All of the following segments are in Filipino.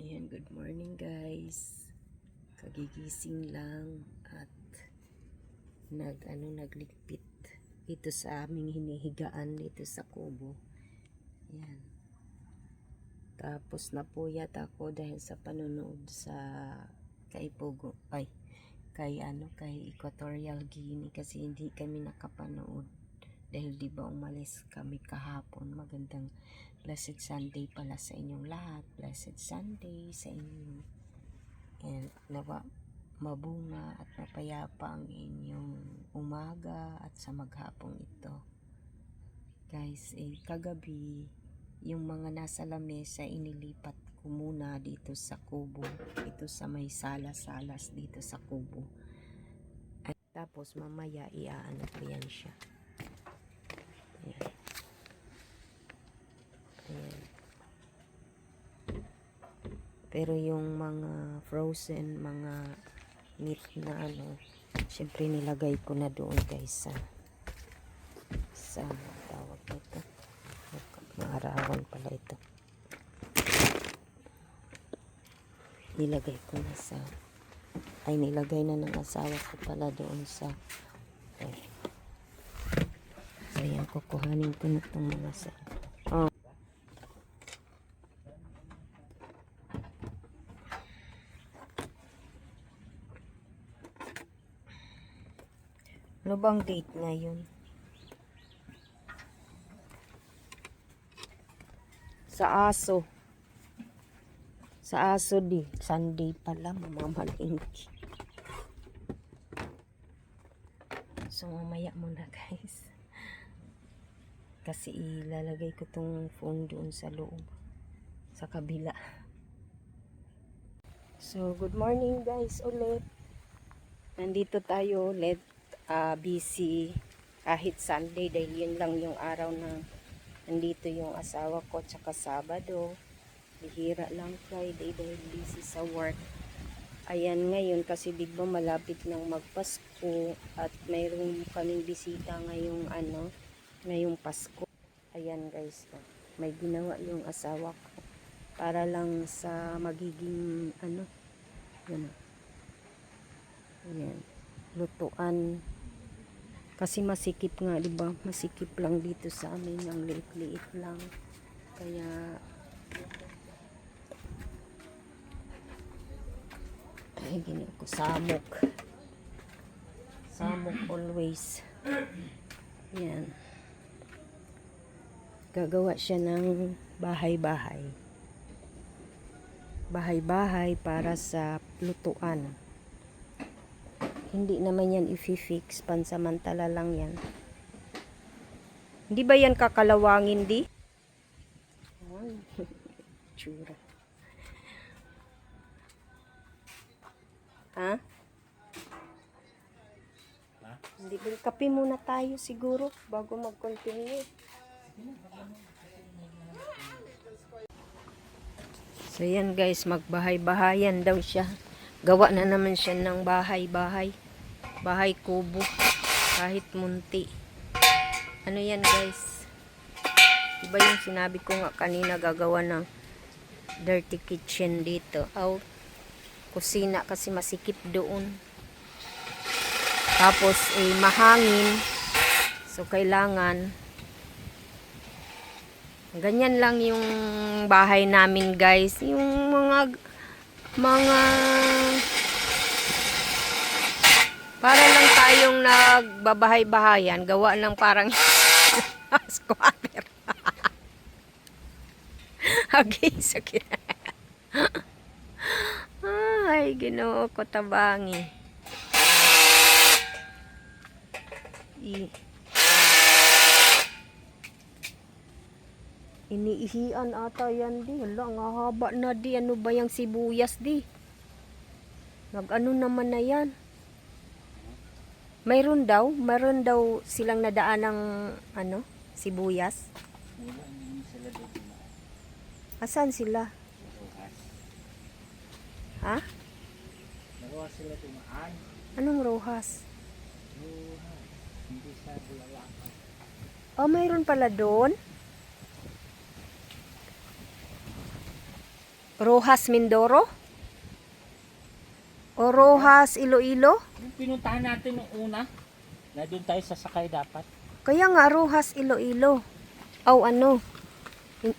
Ayan, good morning guys. Kagigising lang at nagligpit dito sa aming hinihigaan dito sa kubo. Ayan. Tapos napuyat ako dahil sa panonood sa kay Equatorial Guinea kasi hindi kami nakapanood dahil di ba umalis kami kahapon. Magandang Blessed Sunday pala sa inyong lahat. Blessed Sunday sa inyo. And nawa mabunga at mapayapa ang inyong umaga at sa maghapong ito. Guys, kagabi yung mga nasa lamesa inilipat ko muna dito sa kubo. Ito sa may salas dito sa kubo. At tapos mamaya iaano ko yan siya. Ayan. Ayan. Pero yung mga frozen, mga meat na syempre nilagay ko na doon guys sa tawag nito. Maarawan pala ito. Nilagay ko na nilagay na ng asawa ko pala doon sa so yan, kukuhanin ko na itong mga ano bang date ngayon? Sa aso di Sunday pala, mamamalingki. So mamaya muna guys kasi ilalagay ko tong phone doon sa loob sa kabila. So good morning guys ulit, nandito tayo ulit. Busy kahit Sunday dahil yun lang yung araw na nandito yung asawa ko, tsaka Sabado bihira lang Friday dahil busy sa work. Ayan, ngayon kasi diba malapit nang magpasko at mayroon kaming bisita ngayong Pasko. Ayan guys, may ginawa yung asawa ko para lang sa magiging ayan, lutuan. Kasi masikip nga, di ba? Masikip lang dito sa amin, ang liit-liit lang. Kaya gini ako samok. Samok always. Yan. Gagawa siya ng bahay-bahay. Bahay-bahay para sa lutuan. Hindi naman yan i-fix, pansamantala lang yan. Hindi ba yan kakalawangin di? Ay, tsura. Ha? Hindi ba, kape muna tayo siguro bago mag-continue. So yan guys, magbahay-bahayan daw siya. Gawa na naman siya ng bahay-bahay. Bahay kubo. Kahit munti. Ano yan guys? Diba yung sinabi ko nga kanina gagawa ng dirty kitchen dito. Kusina kasi masikip doon. Tapos mahangin. So kailangan ganyan lang yung bahay namin guys. Yung mga para lang tayong nagbabahay-bahayan, gawa ng parang squatter. Okay, sakit. Ay, Ginoo ko tabangi. Iniihian ata yan di. Hala, nga haba na di. Ano ba yung sibuyas di? Nag-ano naman na yan? Mayroon daw silang nadaan ng sibuyas. Asan sila? Ha? Rojas sila tumaan. Anong rojas? Hindi sa Bulacan. Oh, mayroon pala doon. Rojas Mindoro? O Rojas Iloilo? Yung pinuntahan natin nung una, na doon tayo sasakay dapat. Kaya nga Rojas Iloilo. Aw ano?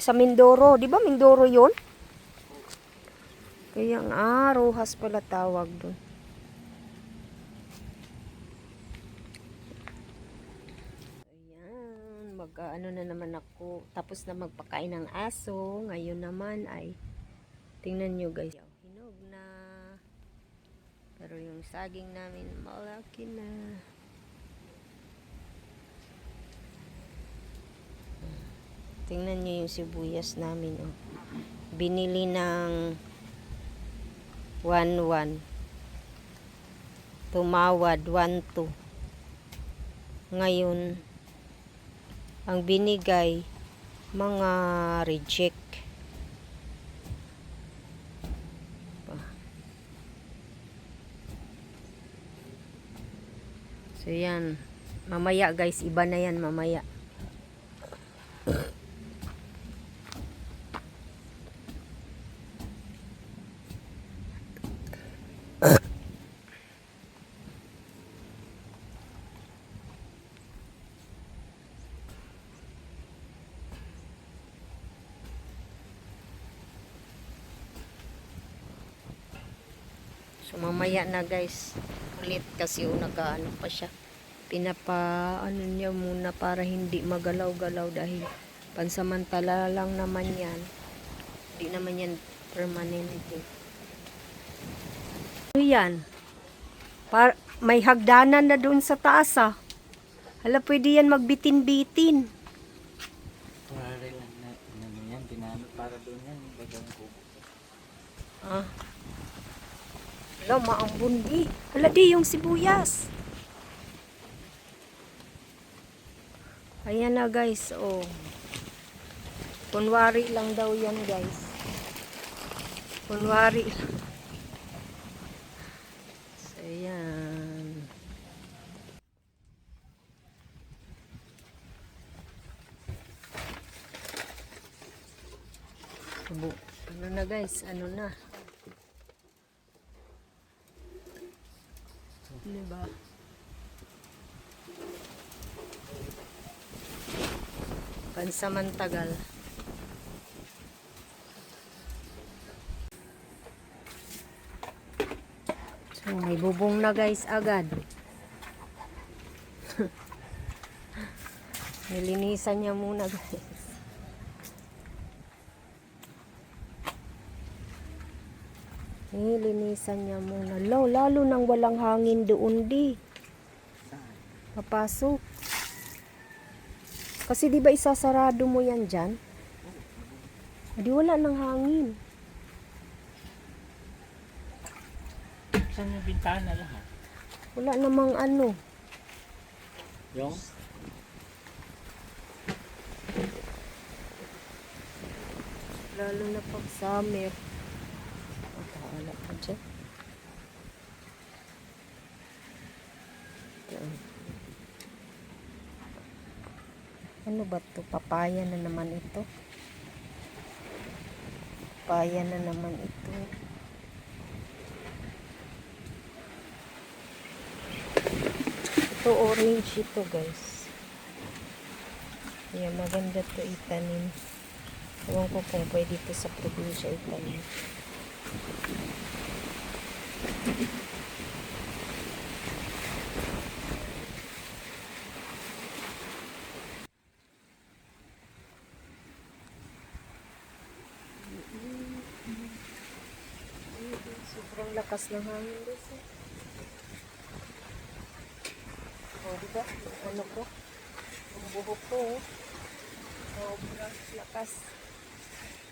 Sa Mindoro, 'di ba Mindoro 'yon? Kaya nga Rojas pala tawag doon. Ayan, ano na naman ako. Tapos na magpakain ng aso. Ngayon naman ay tingnan nyo guys. Hinog na. Pero yung saging namin malaki na. Tingnan nyo yung sibuyas namin. Oh. Binili ng 1-1. Tumawad 1-2. Ngayon, ang binigay, mga reject. So yan. Mamaya guys, iba na yan mamaya. So mamaya na guys. Ulit kasi nag-ano pa siya. Pinapa niya muna para hindi magalaw-galaw dahil pansamantala lang naman yan. Hindi naman yan permanente. Ano yan? May hagdanan na doon sa taas ah. Hala, pwede yan magbitin-bitin. Para rin ano yan, ginamit para doon yan. Bagang kubo. Ah. Hala, maambun di. Hala di yung sibuyas. Ayan na guys, oh. Kunwari lang daw yan guys. Kunwari lang. So, ayan. Ano na guys, ano na. Diba? Pansamantagal. So, may bubong na guys agad. Nilinisan niya muna guys. Nilinisan niya muna. Lalo nang walang hangin doon di. Papasok. Kasi di ba isasarado mo yan dyan? Di wala nang hangin. Saan yung bintana lahat? Wala namang ano. Yung? Lalo na pag summer. Wala pa dyan. Ano ba to? Papaya na naman ito. Papaya na naman ito. Ito orange ito guys. Kaya maganda to itanim. Ewan ko kung pwede ito sa probinsya itanim. Sobrang lakas ng hangin guys. O, diba? Ano ko? Ang buhok ko. Sobrang lakas.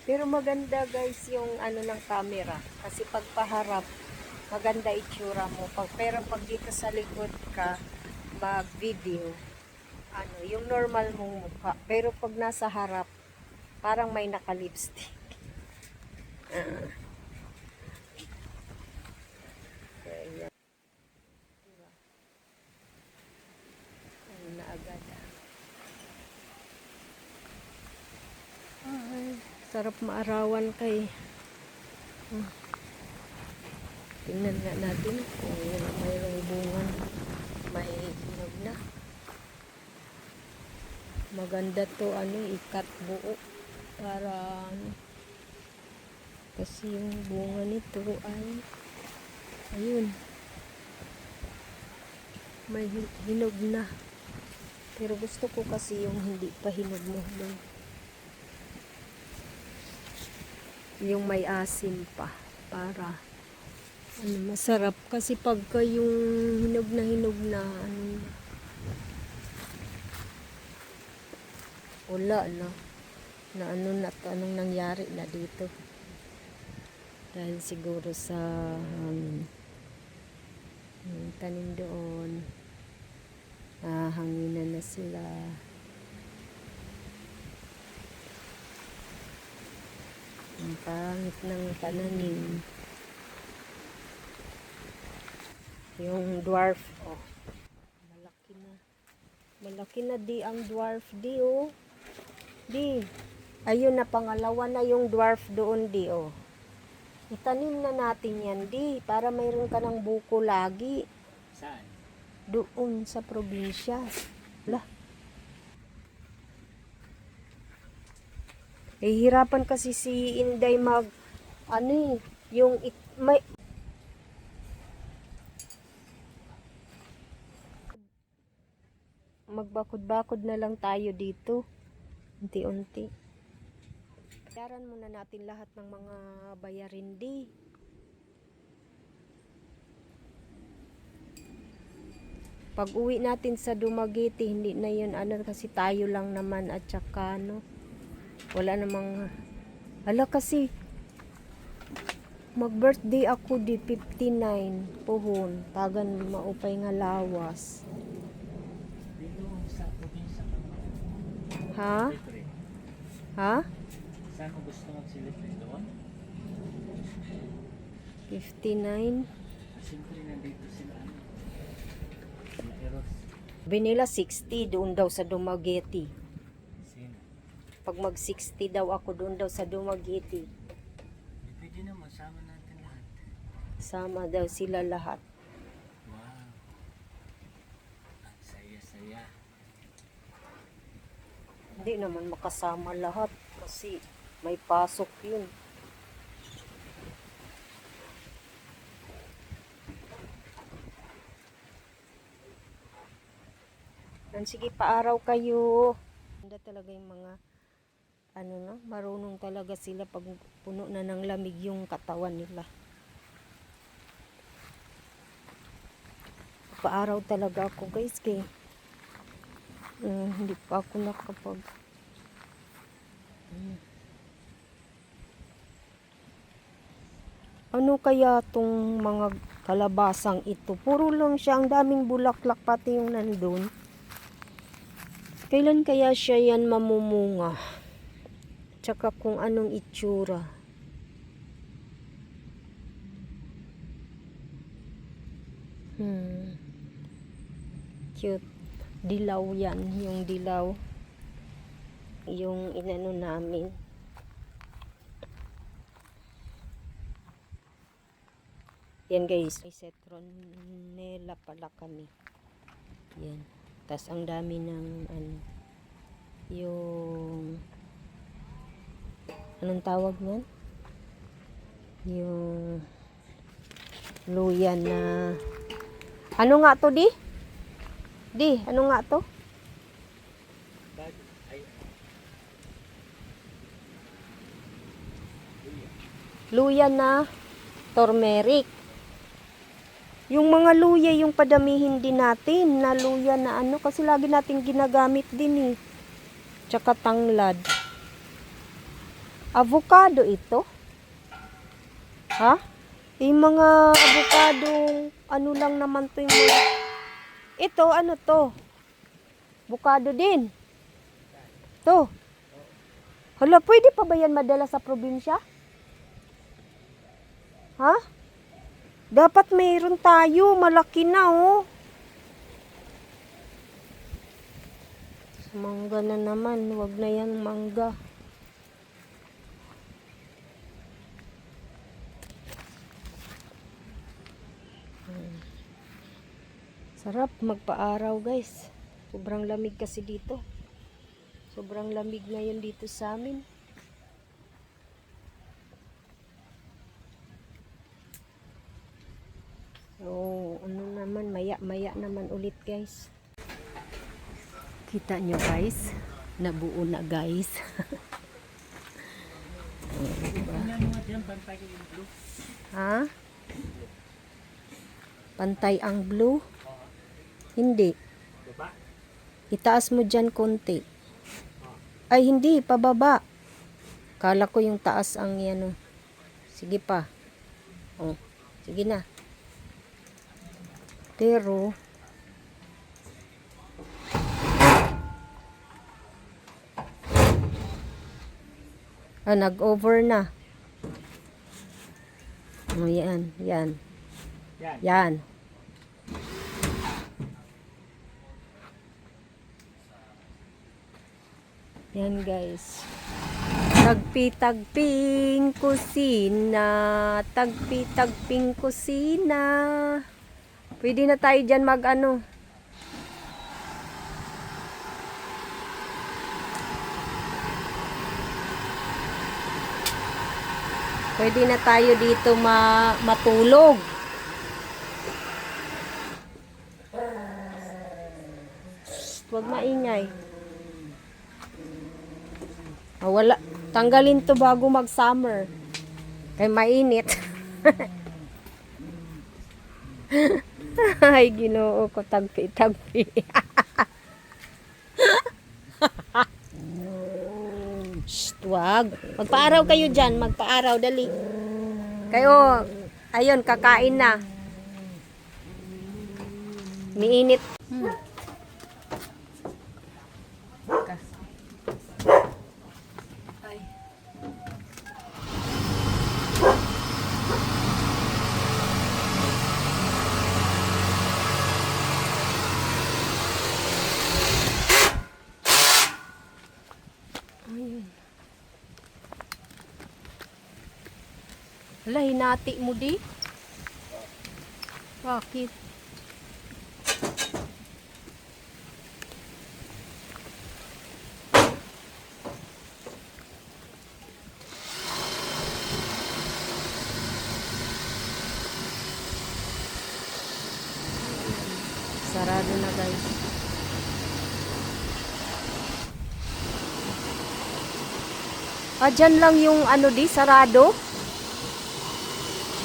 Pero maganda guys yung ano ng camera. Kasi pag paharap, maganda itsura mo. Pero pag dito sa likod ka, mag-video, ano, yung normal mong mukha. Pero pag nasa harap, parang may naka-lipstick. Kaya, diba? Ano na agad Ay, sarap maarawan kay Tingnan nga natin kung mayroong bunga. May hinog na. Maganda to ikat buo para kasi yung bunga nito ay ayun, may hinog na. Pero gusto ko kasi yung hindi pa hinog na hinog. Yung may asim pa para masarap kasi pagka yung hinog na wala na anong nangyari na dito dahil siguro sa yung tanim doon hanginan na sila. Ang pangit ng pananim. Yung dwarf, malaki na di ang dwarf di di, ayun na pangalawa na yung dwarf doon di itanim na natin yan di para mayroon ka ng buko lagi. Saan? Doon sa probinsya. Hihirapan kasi si Inday yung magbakod-bakod na lang tayo dito. Unti-unti. Bayaran muna natin lahat ng mga bayarin di. Pag uwi natin sa Dumaguete, hindi na yun kasi tayo lang naman at saka wala namang kasi mag-birthday ako di 59 puhon tagan maupay nga lawas. Dito sa probinsya ka Ha? Saan mo gusto mag-celebrate doon? 59. Siyempre nandito sila Eros. Binila 60 doon daw sa Dumaguete. Sino? Pag mag 60 daw ako doon daw sa Dumaguete. Pwede naman, sama natin lahat. Sama daw sila lahat. Wow. Ang saya-saya. Hindi naman makasama lahat kasi may pasok yun. Sige, paaraw kayo. Ganda talaga yung mga marunong talaga sila pag puno na ng lamig yung katawan nila. Paaraw talaga ako guys kay hindi pa ako nakapag ano kaya tong mga kalabasang ito? Puro lang siya, ang daming bulaklak pati yung nandun. Kailan kaya siya yan mamumunga? Tsaka kung anong itsura. Cute. Dilaw yan. Yung dilaw. Yung inano namin. Yan guys. Citronella pala kami. Yan. Tas ang dami ng yung anong tawag niyan? Yung luya na ano nga to di? Di, ano nga to? Luya na turmeric. Yung mga luya, yung padamihin din natin na luya na kasi lagi natin ginagamit din Tsaka tanglad. Avocado ito? Ha? Yung mga avocadong lang naman to yung mga... Ito, ano to? Avocado din. To. Hala, pwede pa ba yan madala sa probinsya? Ha? Dapat mayroon tayo. Malaki na Mangga na naman. Wag na yan mangga. Sarap magpa-araw guys. Sobrang lamig kasi dito. Sobrang lamig ngayon dito sa amin. So, ano naman, maya-maya naman ulit guys. Kita nyo guys, nabuo na guys. Ha? Pantay ang blue? Hindi. Itaas mo dyan konti. Ay, hindi. Pababa. Kala ko yung taas ang yan. Oh. Sige pa. Oh, sige na. Pero, nag-over na. Oh, yan. Yan. Yan. Yan guys. Tagpi-tagping kusina. Tagpi-tagping kusina. Pwede na tayo dyan mag-ano. Pwede na tayo dito matulog. Huwag maingay. Wala. Tanggalin to bago mag-summer. Kaya mainit. Ay, Ginoo ko, tagpi-tagpi. Shh, wag. Magpaaraw kayo dyan. Magpaaraw, dali. Kayo, ayun, kakain na. Niinit. Ay. Ayun. Hala, hinati mo di? Bakit? Sarado na guys. Dyan lang yung ano di, sarado.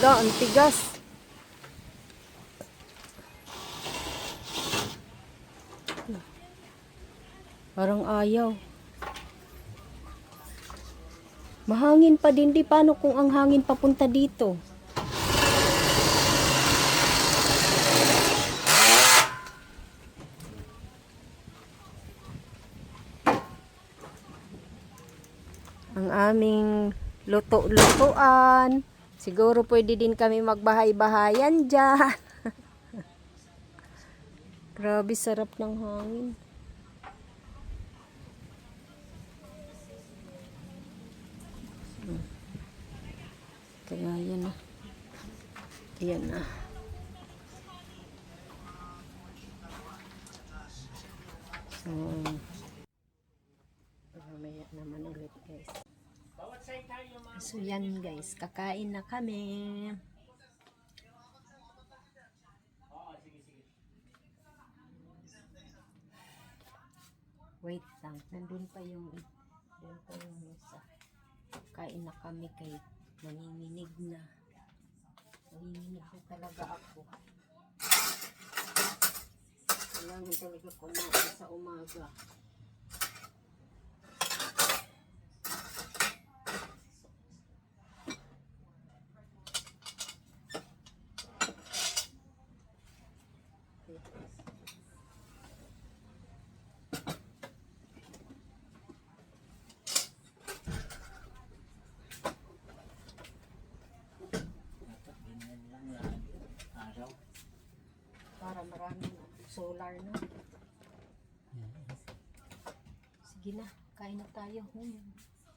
Ang tigas. Parang ayaw. Mahangin pa din di. Paano kung ang hangin papunta dito? Ang aming luto-lutuan. Siguro pwede din kami magbahay-bahayan dyan. Grabe, sarap ng hangin. Kaya yan na. Yan na. So, mamaya naman ulit guys. So yan guys, kakain na kami. Wait lang, nandun pa yung isa. Kain na kami kay nanginginig na. Nanginginig na talaga ako. Kailangan talaga kumain sa umaga. Para maraming solar na. Sige na, kain na tayo.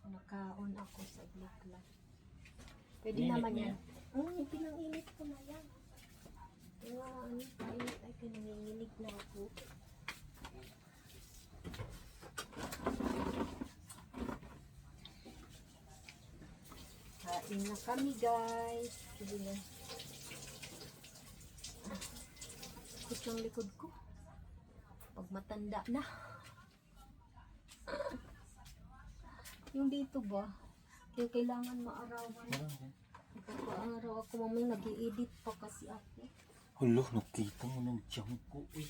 Naka-on ako sa black light. Pwede naman yan. Pinang-init ko na yan. Ano, kainit ay nanginginig na ako. Kain na kami guys. Sige na. Sakit ng likod ko. Pag matanda na. Yung dito ba? Kaya kailangan maarawan. Meron din. Pagka-araw ako mamaya nag-i-edit pa kasi ako. Hulo, nakita mo ng tiyan ko eh.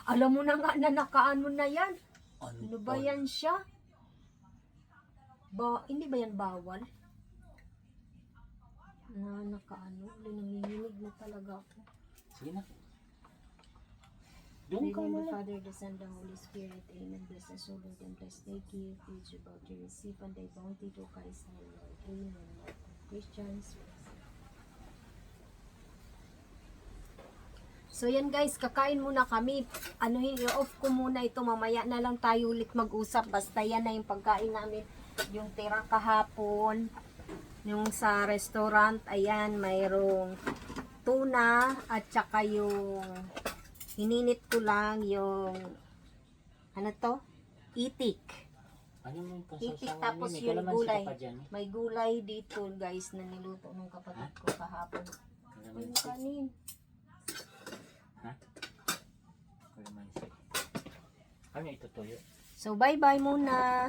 Alam mo na nga na nakaano na yan. Ano Ano ba yan siya? Hindi ba yan bawal? Na nakaano. Nanginginig na talaga ako. Sige na. Doon In ka the name na of the lang. Father, the Son, the Holy Spirit. Amen. Bless us, O Lord, and bless thy gift, which you about to receive, and thy bounty to Christ our Lord. Amen. Lord, Christians. So yan guys, kakain muna kami. I-off ko muna ito. Mamaya na lang tayo ulit mag-usap. Basta yan na yung pagkain namin. Yung tira kahapon. Yung sa restaurant. Ayan, mayroong tuna. At saka yung hininit ko lang yung ano to? Itik. Ano mo yung Itik kasasawa tapos niyo? May yung kalamansi gulay. ka pa dyan. May gulay dito guys na niluto ng kapatid ko kahapon. Yung Kalamansi. kanin. Ha? Kalamansi. Ano ito tuyo? So bye bye muna.